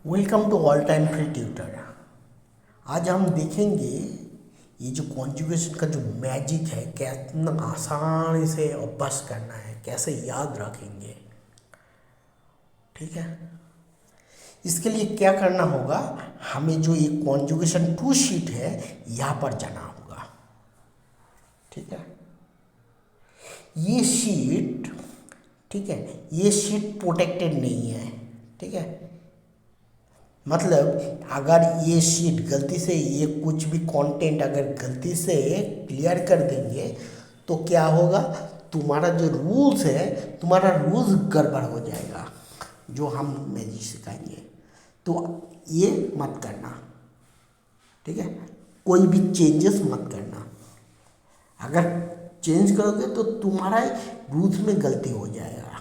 Welcome to all time free tutor. आज हम देखेंगे ये जो कॉन्जुगेशन का जो मैजिक है कितना आसानी से अभ्यास करना है, कैसे याद रखेंगे। ठीक है, इसके लिए क्या करना होगा, हमें जो ये कॉन्जुगेशन टू शीट है यहाँ पर जाना होगा। ठीक है, ये शीट, ठीक है, ये शीट प्रोटेक्टेड नहीं है। ठीक है, मतलब अगर ये शीट गलती से ये कुछ भी कंटेंट अगर गलती से क्लियर कर देंगे तो क्या होगा, तुम्हारा जो रूल्स है, तुम्हारा रूल्स गड़बड़ हो जाएगा जो हम मैजिक सिखाएंगे। तो ये मत करना। ठीक है, कोई भी चेंजेस मत करना। अगर चेंज करोगे तो तुम्हारा रूल्स में गलती हो जाएगा।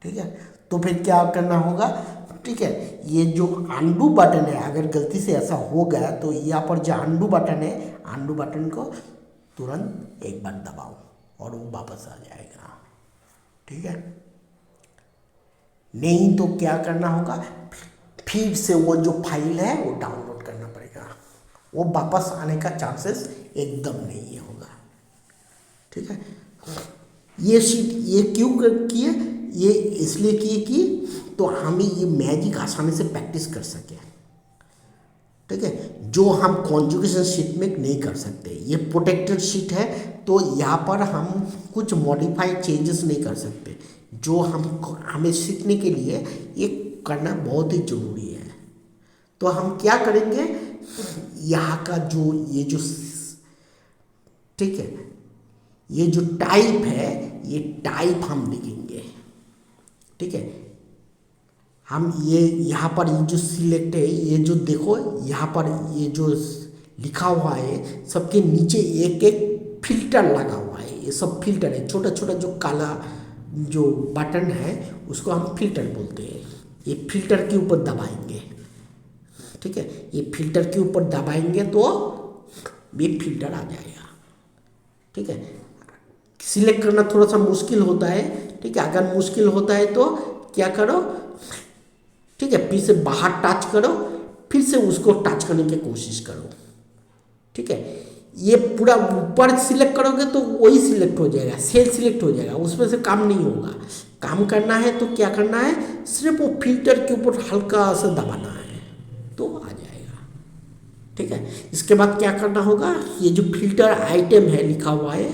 ठीक है, तो फिर क्या करना होगा, ठीक है, ये जो अनडू बटन है, अगर गलती से ऐसा हो गया तो यहाँ पर जो अनडू बटन है, अनडू बटन को तुरंत एक बार दबाओ और वो वापस आ जाएगा। ठीक है, नहीं तो क्या करना होगा, फिर से वो जो फाइल है वो डाउनलोड करना पड़ेगा। वो वापस आने का चांसेस एकदम नहीं होगा। ठीक है, ये शीट ये क्यों किए, ये इसलिए किए कि तो हमें ये मैजिक आसानी से प्रैक्टिस कर सके। ठीक है, जो हम कॉन्जुगेशन शीट में नहीं कर सकते। ये प्रोटेक्टेड शीट है तो यहाँ पर हम कुछ मॉडिफाई चेंजेस नहीं कर सकते। जो हमें सीखने के लिए ये करना बहुत ही ज़रूरी है। तो हम क्या करेंगे, यहाँ का जो ये जो, ठीक है, ये जो टाइप है, ये टाइप हम देखेंगे। ठीक है, हम ये यहाँ पर ये जो सिलेक्ट है, ये जो देखो यहाँ पर ये जो लिखा हुआ है, सबके नीचे एक एक फिल्टर लगा हुआ है। ये सब फिल्टर है, छोटा छोटा जो काला जो बटन है उसको हम फिल्टर बोलते हैं। ये फिल्टर के ऊपर दबाएंगे। ठीक है, ये फिल्टर के ऊपर दबाएंगे तो ये फिल्टर आ जाएगा। ठीक है, सिलेक्ट करना थोड़ा सा मुश्किल होता है। ठीक है, अगर मुश्किल होता है तो क्या करो, ठीक है, फिर से बाहर टच करो, फिर से उसको टच करने की कोशिश करो। ठीक है, ये पूरा ऊपर सिलेक्ट करोगे तो वही सिलेक्ट हो जाएगा, सेल सिलेक्ट हो जाएगा, उसमें से काम नहीं होगा। काम करना है तो क्या करना है, सिर्फ वो फिल्टर के ऊपर हल्का सा दबाना है तो आ जाएगा। ठीक है, इसके बाद क्या करना होगा, ये जो फिल्टर आइटम है लिखा हुआ है,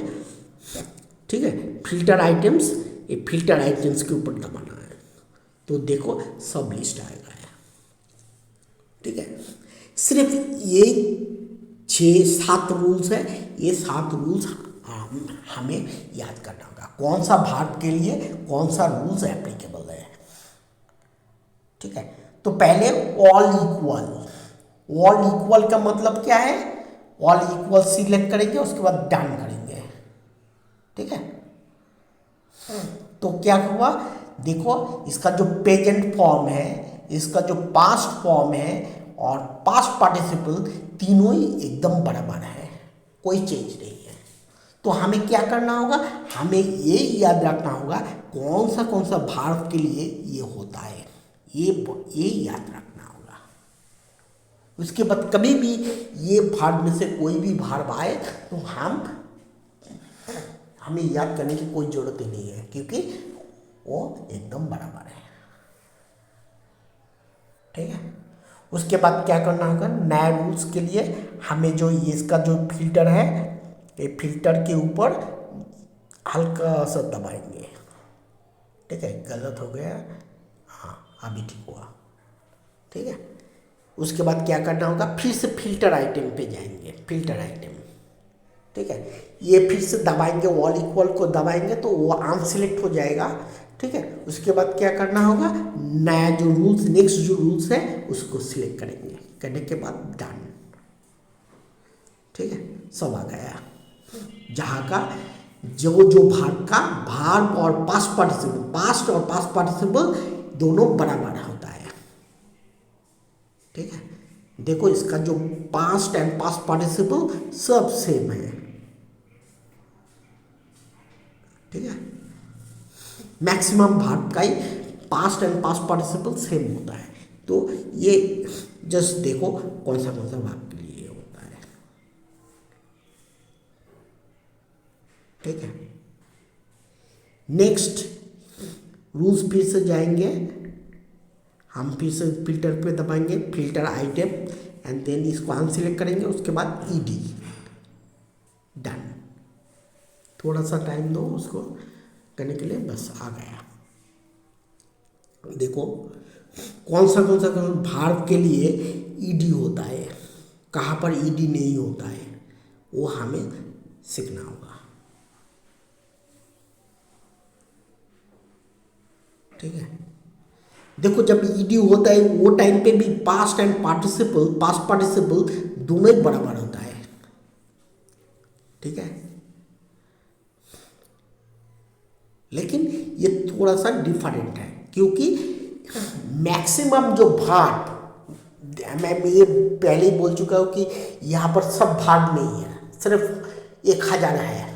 ठीक है, फिल्टर आइटम्स, ये फिल्टर आइटम्स के ऊपर दबाना है तो देखो सब लिस्ट आएगा। ठीक है, सिर्फ ये 6-7 रूल्स है, ये 7 रूल्स हमें याद करना होगा, कौन सा भाग के लिए कौन सा रूल्स एप्लीकेबल है। ठीक है, तो पहले ऑल इक्वल। ऑल इक्वल का मतलब क्या है, ऑल इक्वल सिलेक्ट करेंगे, उसके बाद डन करेंगे। ठीक है, तो क्या हुआ, देखो इसका जो प्रेजेंट फॉर्म है, इसका जो पास्ट फॉर्म है और पास्ट पार्टिसिपल तीनों ही एकदम बराबर है, कोई चेंज नहीं है। तो हमें क्या करना होगा, हमें ये याद रखना होगा कौन सा भार्ब के लिए ये होता है, ये याद रखना होगा। उसके बाद कभी भी ये भार्ब में से कोई भी भार्ब आए तो हमें याद करने की कोई ज़रूरत ही नहीं है, क्योंकि वो एकदम बराबर है। ठीक है, उसके बाद क्या करना होगा, नए रूल्स के लिए हमें जो इसका जो फिल्टर है, ये फिल्टर के ऊपर हल्का सा दबाएंगे। ठीक है, गलत हो गया, हाँ अभी ठीक हुआ। ठीक है, उसके बाद क्या करना होगा, फिर से फिल्टर आइटम पे जाएंगे, फिल्टर आइटम। ठीक है, ये फिर से दबाएंगे, ऑल इक्वल को दबाएंगे तो वो अनसिलेक्ट हो जाएगा। ठीक है, उसके बाद क्या करना होगा, नया जो रूल्स, नेक्स्ट जो रूल्स है उसको सिलेक्ट करेंगे, करने के बाद डन। ठीक है, सब आ गया। जहाँ का जो भार्ब का भार्ब और पास्ट पार्टिसिपल, पास्ट और पास्ट पार्टिसिपल दोनों बराबर होता है। ठीक है, देखो इसका जो पास्ट एंड पास्ट पार्टिसिपल सब सेम है। ठीक है, मैक्सिमम भार्ब का ही past and past participle same होता है। तो ये जस्ट देखो कौन सा भाग के लिए होता है। ठीक है, नेक्स्ट रूल्स फिर से जाएंगे हम, फिर से फिल्टर पे दबाएंगे, फिल्टर आइटम, एंड देन इसको अनसिलेक्ट करेंगे, उसके बाद ईडी, डन। थोड़ा सा टाइम दो उसको करने के लिए, बस आ गया। देखो कौन सा भार्ब के लिए ईडी होता है, कहाँ पर ईडी नहीं होता है, वो हमें सीखना होगा। ठीक है, देखो जब ईडी होता है वो टाइम पे भी past and participle, past participle दोनों ही बराबर होता है। ठीक है, लेकिन ये थोड़ा सा डिफरेंट है, क्योंकि मैक्सिमम जो भार्ब, मैं ये पहले ही बोल चुका हूँ कि यहाँ पर सब भार्ब नहीं है, सिर्फ 1000 है।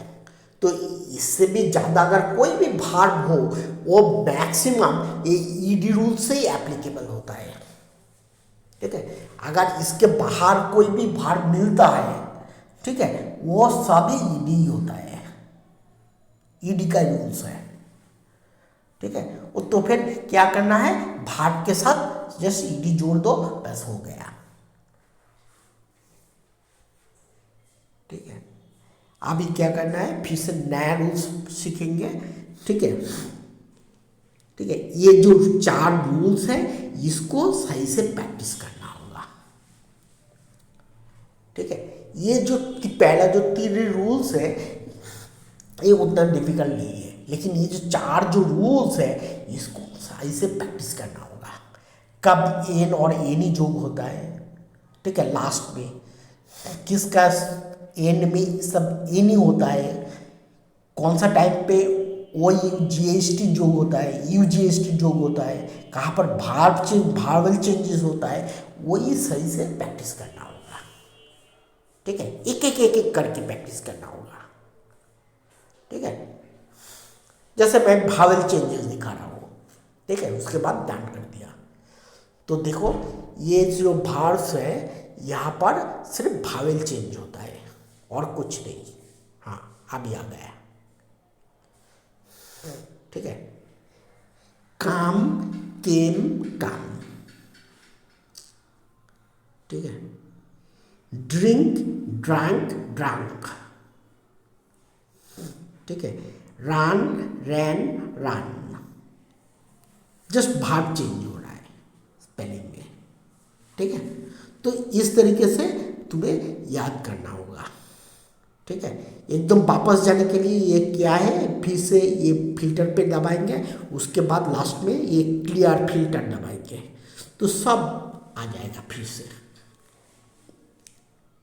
तो इससे भी ज़्यादा अगर कोई भी भार्ब हो वो मैक्सिमम ये ईडी रूल से ही एप्लीकेबल होता है। ठीक है, अगर इसके बाहर कोई भी भार्ब मिलता है, ठीक है, वो सभी ईडी होता है, ईडी का रूल्स है। ठीक है, तो फिर क्या करना है, भार्ब के साथ जस्ट ईडी जोड़ दो, बस हो गया। ठीक है, अभी क्या करना है, फिर से नया रूल्स सीखेंगे। ठीक है, ठीक है, ये जो 4 रूल्स हैं इसको सही से प्रैक्टिस करना होगा। ठीक है, ये जो पहला जो 3 रूल्स है ये उतना डिफिकल्ट नहीं है, लेकिन ये जो 4 जो रूल्स है इसको सही से प्रैक्टिस करना होगा। कब एन और एनी जोग होता है, ठीक है, लास्ट में किसका एंड में सब एनी होता है, कौन सा टाइम पे वो जीएसटी जोग होता है, यूजीएसटी जोग होता है, कहाँ पर भार्बल चेंजेस होता है, वही सही से प्रैक्टिस करना होगा। ठीक है, एक करके प्रैक्टिस करना होगा। ठीक है, जैसे मैं भावेल चेंजेस दिखा रहा हूँ, ठीक है, उसके बाद डन कर दिया। तो देखो ये जो भार्ब्स है यहाँ पर सिर्फ भावेल चेंज होता है और कुछ नहीं। हाँ, अभी आ गया। ठीक है, काम, केम, काम। ठीक है, ड्रिंक, ड्रैंक, ड्रैंक। ठीक है, रन, रैन, रन। जस्ट भार्ब चेंज हो रहा है स्पेलिंग में। ठीक है, तो इस तरीके से तुम्हें याद करना होगा। ठीक है, एकदम वापस जाने के लिए ये क्या है, फिर से ये फिल्टर पे दबाएंगे, उसके बाद लास्ट में ये क्लियर फिल्टर दबाएंगे, तो सब आ जाएगा फिर से।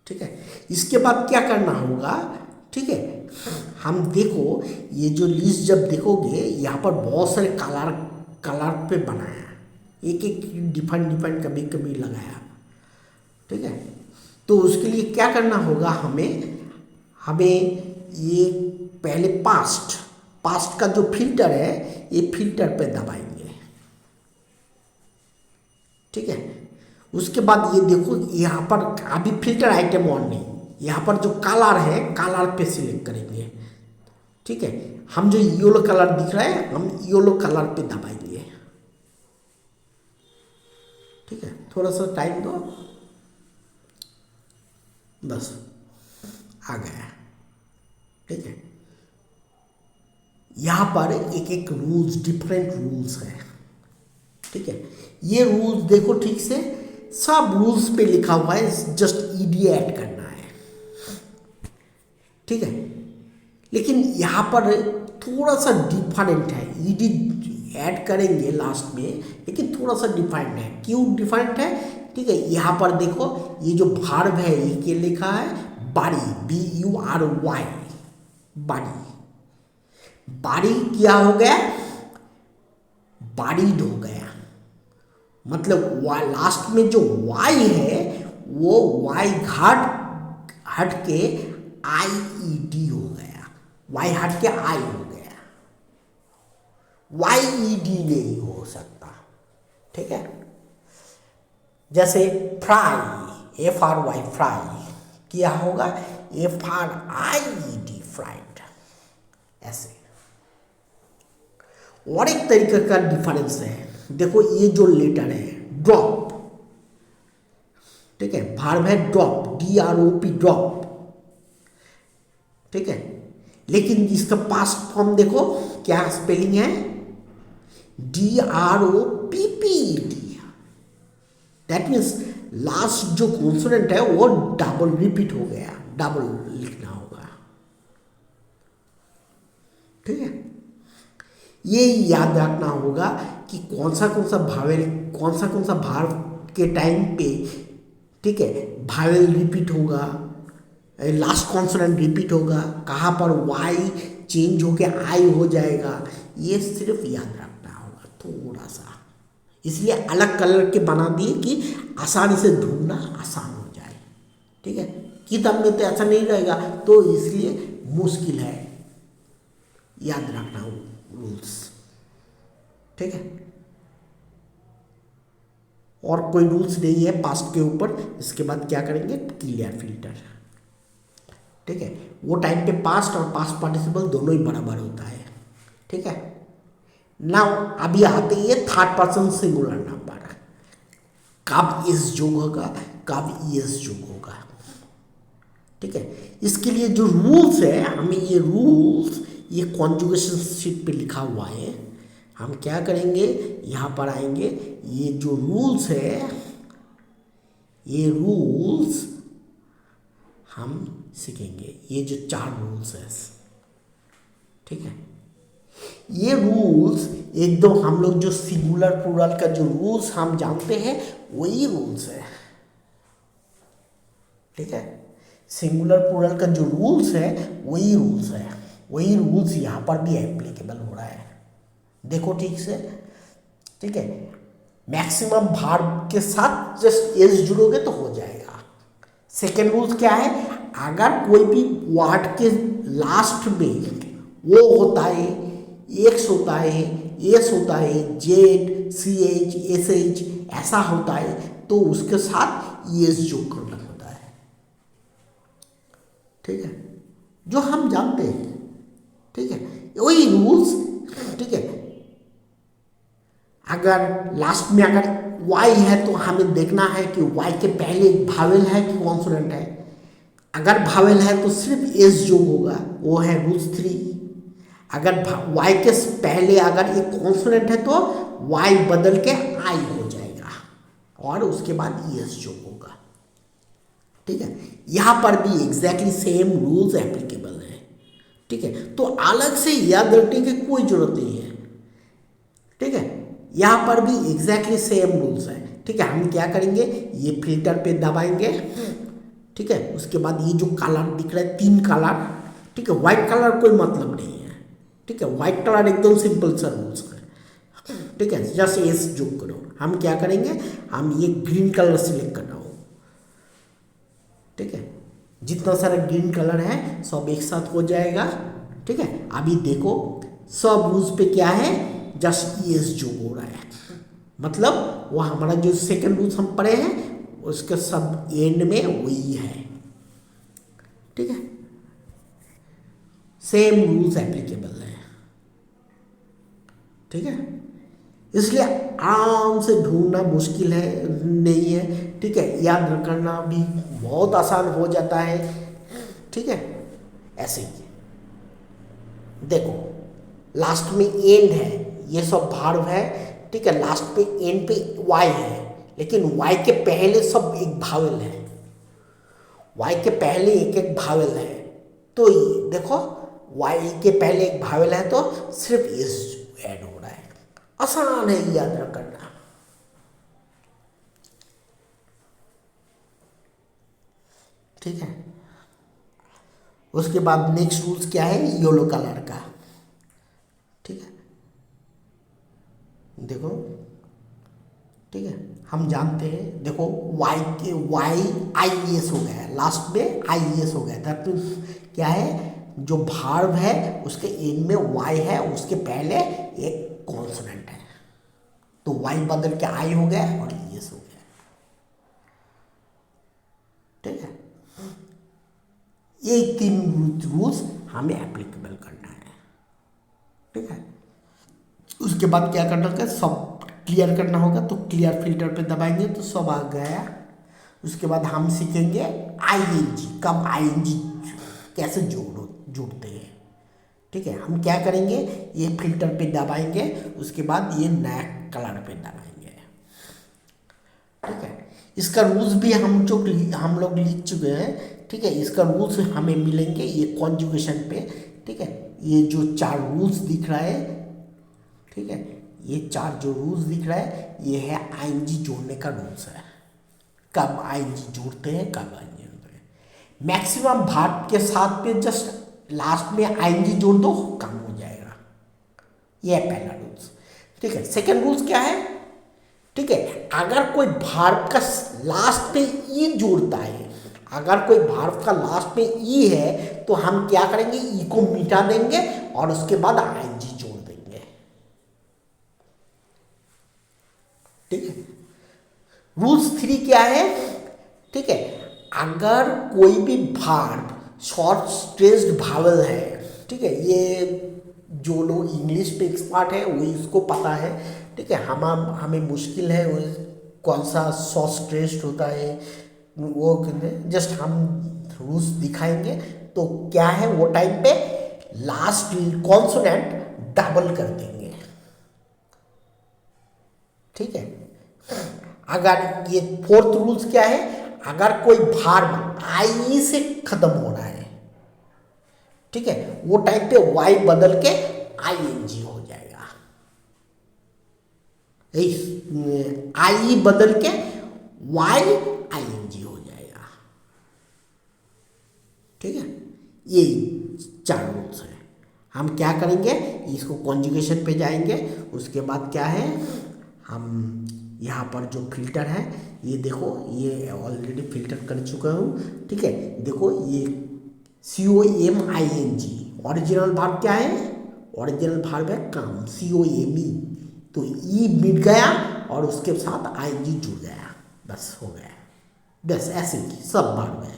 ठीक है, इसके बाद क्या करना होगा, ठीक है, हम देखो ये जो लिस्ट जब देखोगे यहाँ पर बहुत सारे कलर पे बनाया, एक डिफरेंट कभी कभी लगाया। ठीक है, तो उसके लिए क्या करना होगा, हमें ये पहले पास्ट का जो फिल्टर है ये फिल्टर पे दबाएंगे। ठीक है, उसके बाद ये देखो यहाँ पर अभी फिल्टर आइटम ऑन नहीं, यहाँ पर जो कलर है कलर पे सिलेक्ट करेंगे। ठीक है, हम जो येलो कलर दिख रहा है हम येलो कलर पे दबाएंगे। ठीक है, थोड़ा सा टाइम दो, बस आ गया। ठीक है, यहाँ पर एक रूल्स, डिफरेंट रूल्स है। ठीक है, ये रूल्स देखो ठीक से, सब रूल्स पे लिखा हुआ है, जस्ट ईडी ऐड करना है। ठीक है, लेकिन यहाँ पर थोड़ा सा डिफरेंट है, ईडी ऐड करेंगे लास्ट में, लेकिन थोड़ा सा डिफरेंट है। क्यों डिफरेंट है, ठीक है, यहाँ पर देखो ये जो भार्ब है ये क्या लिखा है, बारी, BURY, बारी। बारी क्या हो गया, बारीड हो गया, मतलब लास्ट में जो वाई है वो वाई हट के IED हो गया, वाई हट के आई हो गया, YED नहीं हो सकता। ठीक है, जैसे फ्राई, FRY फ्राई, क्या होगा FRIED फ्राइड, ऐसे। और एक तरीके का डिफरेंस है, देखो ये जो लेटर है ड्रॉप, ठीक है, वर्ब है ड्रॉप, DROP ड्रॉप, ठीक है, लेकिन इसका पास्ट फॉर्म देखो क्या स्पेलिंग है, DROPPED। दैट मीन्स लास्ट जो कॉन्सोनेंट है वो डबल रिपीट हो गया, डबल लिखना होगा, ठीक है। ये याद रखना होगा कि कौन सा भावेल, कौन सा भाव के टाइम पे, ठीक है, भावेल रिपीट होगा, लास्ट कॉन्सोनेंट रिपीट होगा, कहाँ पर वाई चेंज होके आई हो जाएगा, ये सिर्फ याद रखना होगा थोड़ा सा। इसलिए अलग कलर के बना दिए कि आसानी से ढूंढना आसान हो जाए, ठीक है। किताब में तो ऐसा नहीं रहेगा, तो इसलिए मुश्किल है, याद रखना रूल्स, ठीक है। और कोई रूल्स नहीं है पास्ट के ऊपर। इसके बाद क्या करेंगे, क्लियर फिल्टर, ठीक है। वो टाइम पे पास्ट और पास्ट पार्टिसिपल दोनों ही बराबर होता है, ठीक है। नाउ अभी आते ही थर्ड पर्सन सिंगुलर नंबर, कब इस जोग होगा, कब ईएस जोग होगा, ठीक है। इसके लिए जो रूल्स है, हमें ये रूल्स, ये कॉन्जुगेशन शीट पे लिखा हुआ है, हम क्या करेंगे, यहाँ पर आएंगे, ये जो रूल्स है, ये रूल्स हम सीखेंगे, ये जो 4 रूल्स है, ठीक है। ये रूल्स एकदम हम लोग जो सिंगुलर प्लूरल का जो रूल्स हम जानते हैं वही रूल्स है, ठीक है। सिंगुलर प्लूरल का जो रूल्स है वही रूल्स है, वही रूल्स यहाँ पर भी एप्लीकेबल हो रहा है, देखो ठीक से, ठीक है। मैक्सिमम वर्ब के साथ जस्ट एस जुड़ोगे तो हो जाएगा। सेकेंड रूल्स क्या है, अगर कोई भी वर्ड के लास्ट में वो होता है, एक्स होता है, एस होता है, जेड, CH, SH ऐसा होता है, तो उसके साथ एस जोड़ करना होता है, ठीक है, जो हम जानते हैं, ठीक है, वही रूल्स, ठीक है। अगर लास्ट में अगर वाई है तो हमें देखना है कि वाई के पहले भावेल है कि कॉन्सोनेंट है, अगर भावेल है तो सिर्फ एस जो होगा, वो है रूल्स 3। अगर वाई के पहले अगर एक कॉन्सोनेंट है तो वाई बदल के आई हो जाएगा, और उसके बाद एस जो होगा, ठीक है। यहाँ पर भी एग्जैक्टली सेम रूल्स एप्लीकेबल है, ठीक है। तो अलग से याद रखने की कोई जरूरत नहीं है, ठीक है। यहाँ पर भी एग्जैक्टली सेम रूल्स है, ठीक है। हम क्या करेंगे, ये फिल्टर पे दबाएंगे, ठीक है। उसके बाद ये जो कलर दिख रहा है 3 कलर, ठीक है, व्हाइट कलर कोई मतलब नहीं है, ठीक है। व्हाइट कलर एकदम सिंपल सा रूल्स है, ठीक है। जस्ट एस जो करो, हम क्या करेंगे, हम ये ग्रीन कलर सिलेक्ट कर रहा हूँ, ठीक है। जितना सारा ग्रीन कलर है सब एक साथ हो जाएगा, ठीक है। अभी देखो सब रूल्स पे क्या है, जस्ट एस जो हो रहा है, मतलब वो हमारा जो सेकंड रूल्स हम पढ़े हैं उसके सब एंड में वही है, ठीक है। सेम रूल्स एप्लीकेबल है, ठीक है। इसलिए आराम से ढूंढना मुश्किल है नहीं है, ठीक है। याद करना भी बहुत आसान हो जाता है, ठीक है। ऐसे ही देखो लास्ट में एंड है, ये सब भार्व है, ठीक है। लास्ट पे एंड पे वाई है, लेकिन वाई के पहले सब एक भावेल है, वाई के पहले एक एक भावेल है, तो ये देखो वाई के पहले एक भावेल है तो सिर्फ इस ऐड हो रहा है, आसान है याद करना, ठीक है। उसके बाद नेक्स्ट रूल्स क्या है, येलो कलर का, ठीक है। देखो, ठीक है, हम जानते हैं, देखो वाई के वाई IES हो गया है, लास्ट में IES हो गया, दैट मीन्स क्या है, जो भार्व है उसके एंड में वाई है, उसके पहले एक कॉन्सोनेंट है, तो वाई बदल के आई हो गया और ES हो गया, ये 3 रूल्स हमें एप्लीकेबल करना है, ठीक है। उसके बाद क्या करना होगा, सब क्लियर करना होगा, तो क्लियर फिल्टर पे दबाएंगे तो सब आ गया। उसके बाद हम सीखेंगे आईएनजी, कब आईएनजी कैसे जोड़ते हैं, ठीक है। हम क्या करेंगे, ये फिल्टर पे दबाएंगे, उसके बाद ये नया कलर पे दबाएंगे, ठीक है। इसका रूल्स भी हम लोग लिख चुके हैं, ठीक है। इसका रूल्स हमें मिलेंगे ये कॉन्जुगेशन पे, ठीक है। ये जो 4 रूल्स दिख रहा है, ठीक है, ये 4 जो रूल्स दिख रहा है, ये है आईएनजी जोड़ने का रूल्स है, कब आईएनजी जोड़ते हैं, कब आईएनजी जोड़ते हैं। मैक्सिमम भाग के साथ पे जस्ट लास्ट में आईएनजी जोड़ दो, काम हो जाएगा। ये है पहला रूल्स, ठीक है। सेकंड रूल्स क्या है, ठीक है, अगर कोई भार्ब का लास्ट पे ई जोड़ता है, अगर कोई भार्ब का लास्ट में ई है, तो हम क्या करेंगे, ई को मिटा देंगे और उसके बाद आईएनजी जोड़ देंगे, ठीक है। रूल्स 3 क्या है, ठीक है, अगर कोई भी भार्ब शॉर्ट स्ट्रेस्ड भावल है, ठीक है, ये जो लोग इंग्लिश पे एक्सपर्ट है वो इसको पता है, ठीक है। हमें मुश्किल है वो कौन सा शॉर्ट स्ट्रेस्ड होता है, वो जस्ट हम रूल्स दिखाएंगे। तो क्या है, वो टाइम पे लास्ट कॉन्सोनेंट डबल कर देंगे, ठीक है। अगर ये 4th रूल्स क्या है, अगर कोई भार्ब आई से खत्म हो रहा है, ठीक है, वो टाइम पे वाई बदल के आईएनजी हो जाएगा, आई बदल के वाई आईएनजी हो जाएगा, ठीक है। ये 4 रूल्स है। हम क्या करेंगे, इसको कॉन्जुगेशन पे जाएंगे, उसके बाद क्या है, हम यहाँ पर जो फिल्टर है, ये देखो, ये ऑलरेडी फिल्टर कर चुका हूँ, ठीक है। देखो ये COMING ओरिजिनल भार्ब क्या है, ओरिजिनल भार्ब है काम, COME, तो ई मिट गया और उसके साथ आईएनजी जुड़ गया, बस हो गया, बस ऐसे ही सब भार्ब है।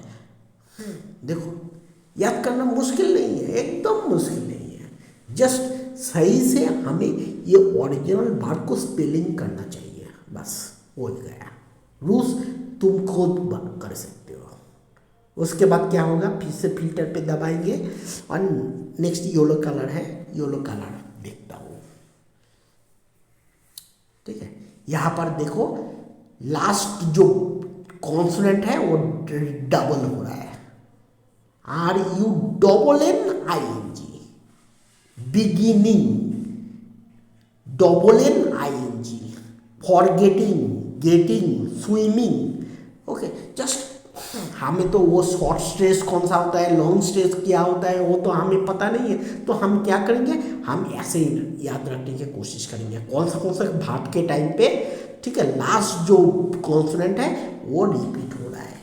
देखो याद करना मुश्किल नहीं है, एकदम मुश्किल नहीं है, जस्ट सही से हमें ये ओरिजिनल भार्ब को स्पेलिंग करना चाहिए, बस हो गया। रूल्स तुम खुद कर सकते हो। उसके बाद क्या होगा, फिर से फिल्टर पे दबाएंगे और नेक्स्ट येलो कलर है, येलो कलर देखता हूँ, ठीक है। यहाँ पर देखो लास्ट जो कॉन्सोनेंट है वो डबल हो रहा है, RUNNING, beginning NING, forgetting, getting, swimming, okay. Just हमें तो वो शॉर्ट स्ट्रेस कौन सा होता है, लॉन्ग स्ट्रेस क्या होता है, वो तो हमें पता नहीं है, तो हम क्या करेंगे, हम ऐसे याद रखने की कोशिश करेंगे कौन सा भार्ब के टाइम पे, ठीक है, लास्ट जो कॉन्सोनेंट है वो रिपीट हो रहा है,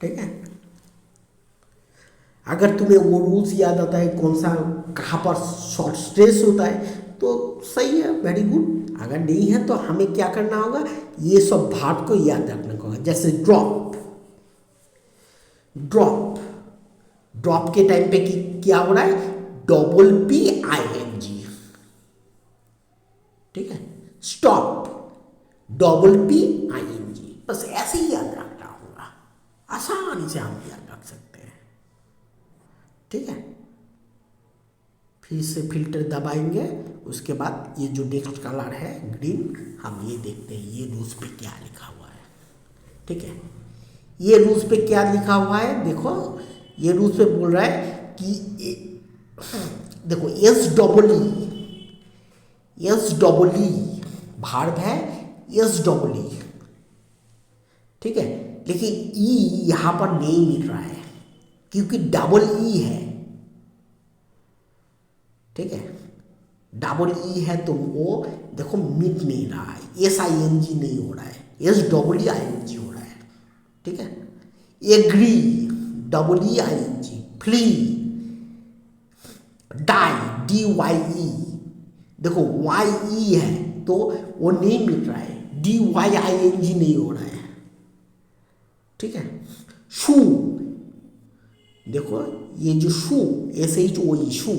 ठीक है। अगर तुम्हें वो रूल्स याद आता है कौन सा कहाँ पर शॉर्ट स्ट्रेस होता है तो सही है, वेरी गुड। अगर नहीं है तो हमें क्या करना होगा, ये सब भार्ब को याद रखना होगा, जैसे ड्रॉप, ड्रॉप, ड्रॉप के टाइम पे क्या हो रहा है, PPING, ठीक है। स्टॉप, PPING, बस ऐसे ही याद रखना होगा, आसानी से हम याद रख सकते हैं, ठीक है। फिर से फिल्टर दबाएंगे, उसके बाद ये जो नेक्स्ट कलर है ग्रीन, हम ये देखते हैं ये रूल्स पे क्या लिखा हुआ है, ठीक है। ये रूल्स पे क्या लिखा हुआ है, देखो ये रूल्स पे बोल रहा है कि देखो SEE भार्ब है, SEE, ठीक है, लेकिन ई यहाँ पर नहीं मिल रहा है क्योंकि DE है, ठीक है, DE है तो वो देखो मिट नहीं रहा है, SING नहीं हो रहा है, SEEING हो रहा है, ठीक है। Agree, EEING, flee, die, DYE, देखो YE है तो वो नहीं मिट रहा है, DYING नहीं हो रहा है, ठीक है। शू, देखो ये जो शू, SHOE शू,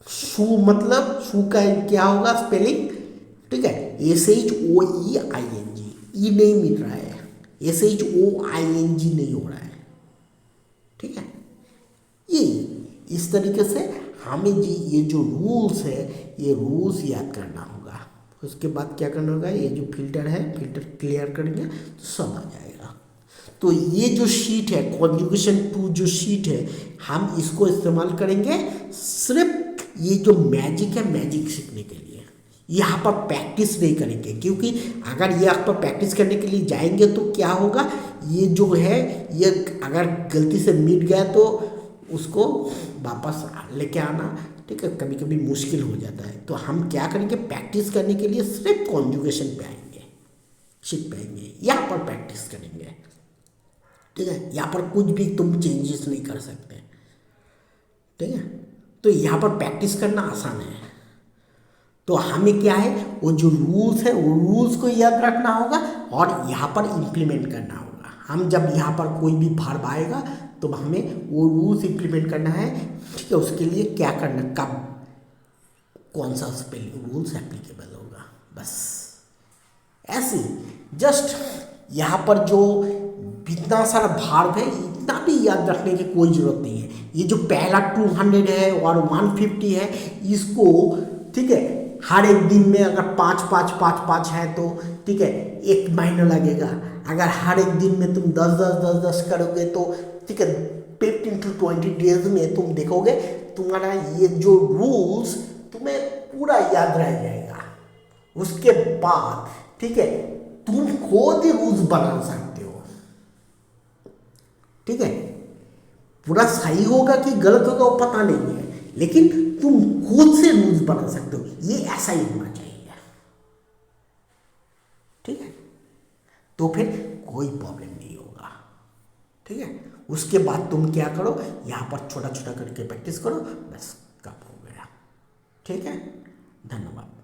शू मतलब शू का क्या होगा स्पेलिंग, ठीक है, SHOEING, ई नहीं मिल रहा है, SHOING नहीं हो रहा है, ठीक है। ये इस तरीके से हमें जी ये जो रूल्स है ये रूल्स याद करना होगा। उसके बाद क्या करना होगा, ये जो फिल्टर है फिल्टर क्लियर करेंगे तो सब आ जाएगा। तो ये जो शीट है कॉन्जुगेशन 2 जो शीट है हम इसको इस्तेमाल करेंगे सिर्फ ये जो मैजिक है मैजिक सीखने के लिए। यहाँ पर प्रैक्टिस नहीं करेंगे, क्योंकि अगर ये आप पर प्रैक्टिस करने के लिए जाएंगे तो क्या होगा, ये जो है ये अगर गलती से मिट गया तो उसको वापस लेके आना, ठीक है, कभी कभी मुश्किल हो जाता है। तो हम क्या करेंगे, प्रैक्टिस करने के लिए सिर्फ कॉन्जुगेशन पे आएंगे, शीट पे आएंगे, यहाँ पर प्रैक्टिस करेंगे, ठीक है। यहाँ पर कुछ भी तुम चेंजेस नहीं कर सकते, ठीक है। तो यहाँ पर प्रैक्टिस करना आसान है। तो हमें क्या है, वो जो रूल्स है वो रूल्स को याद रखना होगा और यहाँ पर इम्प्लीमेंट करना होगा। हम जब यहाँ पर कोई भी वर्ब आएगा तो हमें वो रूल्स इम्प्लीमेंट करना है, ठीक है। उसके लिए क्या करना, कब कौन सा स्पेलिंग रूल्स एप्लीकेबल होगा, बस ऐसे। जस्ट यहाँ पर जो इतना सारा वर्ब है इतना भी याद रखने की कोई ज़रूरत नहीं है। ये जो पहला 200 है और 150 है इसको, ठीक है, हर एक दिन में अगर 5 5 5 5 है तो ठीक है 1 महीना लगेगा। अगर हर एक दिन में तुम 10 10 10 10 करोगे तो ठीक है 15 to 20 डेज में तुम देखोगे तुम्हारा ये जो रूल्स तुम्हें पूरा याद रह जाएगा। उसके बाद ठीक है तुम खुद ही रूल्स बना सकते हो, ठीक है। पूरा सही होगा कि गलत होगा वो पता नहीं है, लेकिन तुम खुद से रूल्स बना सकते हो। ये ऐसा ही होना चाहिए, ठीक है। तो फिर कोई प्रॉब्लम नहीं होगा, ठीक है। उसके बाद तुम क्या करो, यहाँ पर छोटा छोटा करके प्रैक्टिस करो, बस काम हो गया, ठीक है। धन्यवाद।